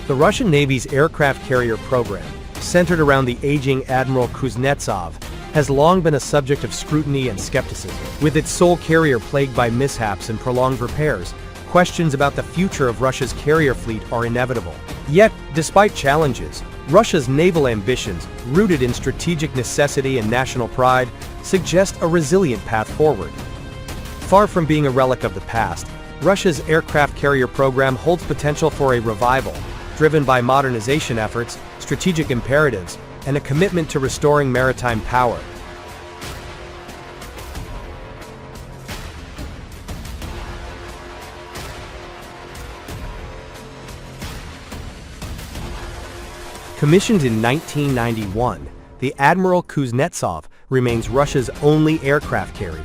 The Russian Navy's aircraft carrier program, centered around the aging Admiral Kuznetsov, has long been a subject of scrutiny and skepticism. With its sole carrier plagued by mishaps and prolonged repairs, questions about the future of Russia's carrier fleet are inevitable. Yet, despite challenges, Russia's naval ambitions, rooted in strategic necessity and national pride, suggest a resilient path forward. Far from being a relic of the past, Russia's aircraft carrier program holds potential for a revival, driven by modernization efforts, strategic imperatives, and a commitment to restoring maritime power. Commissioned in 1991, the Admiral Kuznetsov remains Russia's only aircraft carrier.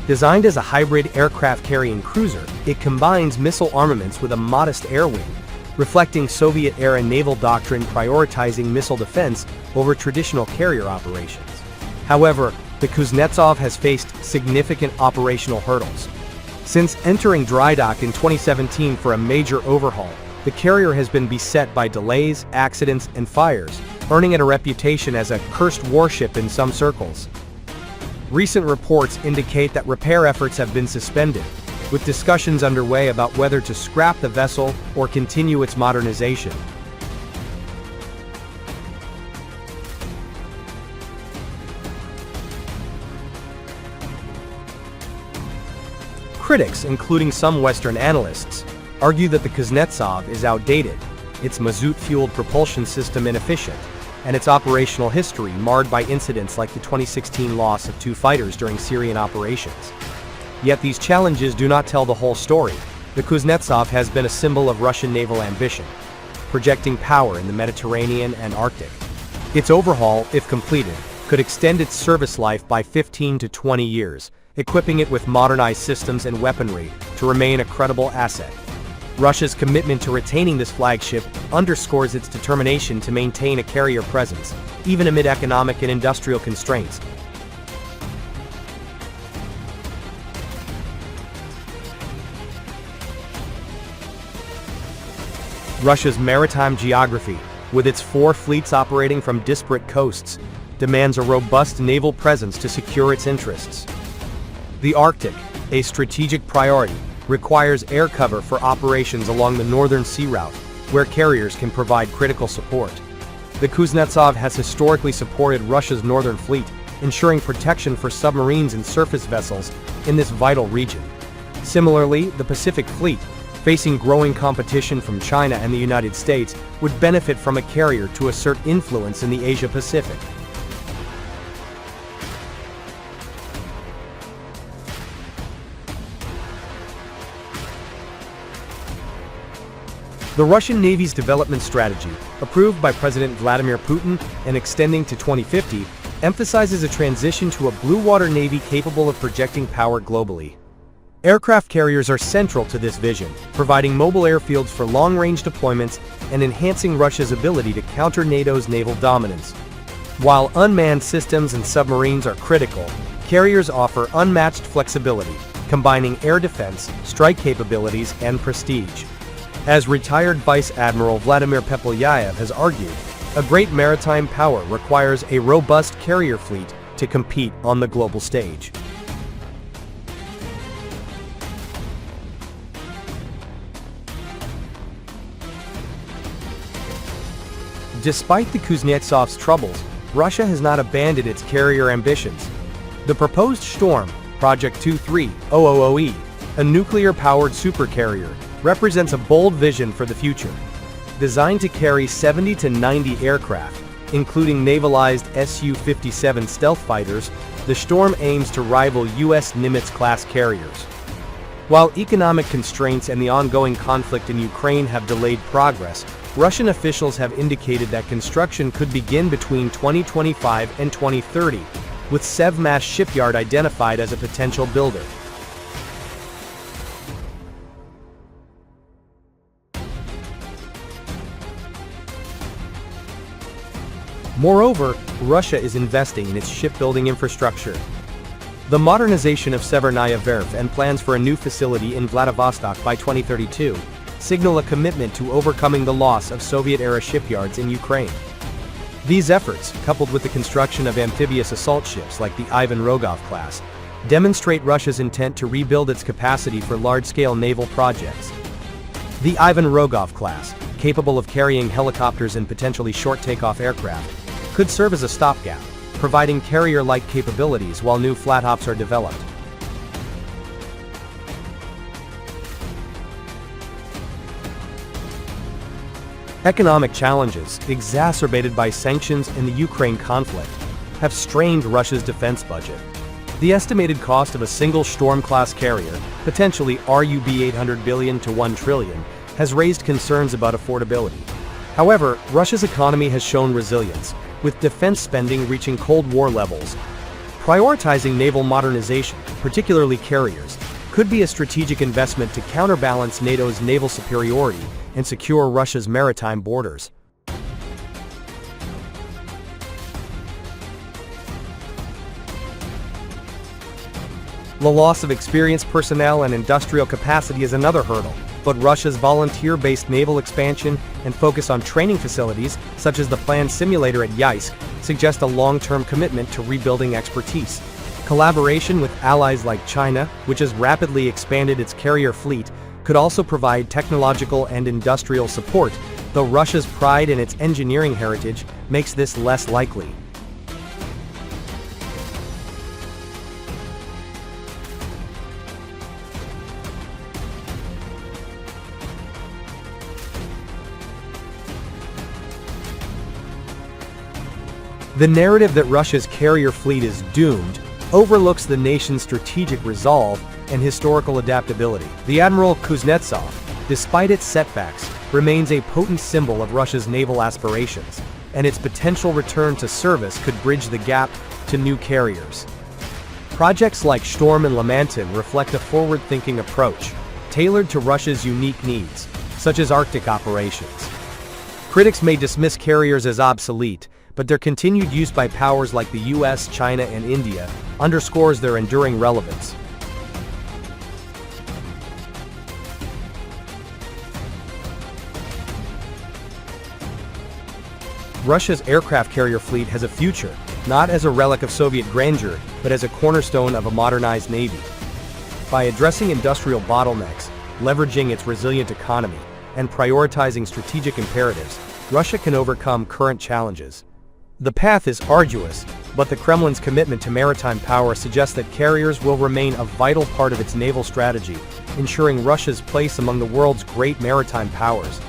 Designed as a hybrid aircraft-carrying cruiser, it combines missile armaments with a modest air wing, reflecting Soviet-era naval doctrine prioritizing missile defense over traditional carrier operations. However, the Kuznetsov has faced significant operational hurdles. Since entering dry dock in 2017 for a major overhaul, the carrier has been beset by delays, accidents, and fires, earning it a reputation as a cursed warship in some circles. Recent reports indicate that repair efforts have been suspended, with discussions underway about whether to scrap the vessel or continue its modernization. Critics, including some Western analysts, argue that the Kuznetsov is outdated, its mazout-fueled propulsion system inefficient, and its operational history marred by incidents like the 2016 loss of 2 fighters during Syrian operations. Yet these challenges do not tell the whole story. The Kuznetsov has been a symbol of Russian naval ambition, projecting power in the Mediterranean and Arctic. Its overhaul, if completed, could extend its service life by 15 to 20 years, equipping it with modernized systems and weaponry to remain a credible asset. Russia's commitment to retaining this flagship underscores its determination to maintain a carrier presence, even amid economic and industrial constraints. Russia's maritime geography, with its 4 fleets operating from disparate coasts, demands a robust naval presence to secure its interests. The Arctic, a strategic priority, requires air cover for operations along the northern sea route, where carriers can provide critical support. The Kuznetsov has historically supported Russia's northern fleet, ensuring protection for submarines and surface vessels in this vital region. Similarly, the Pacific Fleet, facing growing competition from China and the United States, would benefit from a carrier to assert influence in the Asia-Pacific. The Russian Navy's development strategy, approved by President Vladimir Putin and extending to 2050, emphasizes a transition to a blue-water Navy capable of projecting power globally. Aircraft carriers are central to this vision, providing mobile airfields for long-range deployments and enhancing Russia's ability to counter NATO's naval dominance. While unmanned systems and submarines are critical, carriers offer unmatched flexibility, combining air defense, strike capabilities, and prestige. As retired Vice Admiral Vladimir Pepelyayev has argued, a great maritime power requires a robust carrier fleet to compete on the global stage. Despite the Kuznetsov's troubles, Russia has not abandoned its carrier ambitions. The proposed Storm, Project 23000E, a nuclear-powered supercarrier, represents a bold vision for the future. Designed to carry 70 to 90 aircraft, including navalized Su-57 stealth fighters, the Storm aims to rival U.S. Nimitz-class carriers. While economic constraints and the ongoing conflict in Ukraine have delayed progress, Russian officials have indicated that construction could begin between 2025 and 2030, with Sevmash Shipyard identified as a potential builder. Moreover, Russia is investing in its shipbuilding infrastructure. The modernization of Severnaya Verf and plans for a new facility in Vladivostok by 2032 signal a commitment to overcoming the loss of Soviet-era shipyards in Ukraine. These efforts, coupled with the construction of amphibious assault ships like the Ivan Rogov class, demonstrate Russia's intent to rebuild its capacity for large-scale naval projects. The Ivan Rogov class, capable of carrying helicopters and potentially short takeoff aircraft, could serve as a stopgap, providing carrier-like capabilities while new flattops are developed. Economic challenges, exacerbated by sanctions and the Ukraine conflict, have strained Russia's defense budget. The estimated cost of a single Storm-class carrier, potentially RUB 800 billion to 1 trillion, has raised concerns about affordability. However, Russia's economy has shown resilience, with defense spending reaching Cold War levels. Prioritizing naval modernization, particularly carriers, could be a strategic investment to counterbalance NATO's naval superiority and secure Russia's maritime borders. The loss of experienced personnel and industrial capacity is another hurdle, but Russia's volunteer-based naval expansion and focus on training facilities, such as the planned simulator at Yeysk, suggest a long-term commitment to rebuilding expertise. Collaboration with allies like China, which has rapidly expanded its carrier fleet, could also provide technological and industrial support, though Russia's pride in its engineering heritage makes this less likely. The narrative that Russia's carrier fleet is doomed overlooks the nation's strategic resolve and historical adaptability. The Admiral Kuznetsov, despite its setbacks, remains a potent symbol of Russia's naval aspirations, and its potential return to service could bridge the gap to new carriers. Projects like Storm and Lamantin reflect a forward-thinking approach, tailored to Russia's unique needs, such as Arctic operations. Critics may dismiss carriers as obsolete, but their continued use by powers like the US, China, and India underscores their enduring relevance. Russia's aircraft carrier fleet has a future, not as a relic of Soviet grandeur, but as a cornerstone of a modernized navy. By addressing industrial bottlenecks, leveraging its resilient economy, and prioritizing strategic imperatives, Russia can overcome current challenges. The path is arduous, but the Kremlin's commitment to maritime power suggests that carriers will remain a vital part of its naval strategy, ensuring Russia's place among the world's great maritime powers.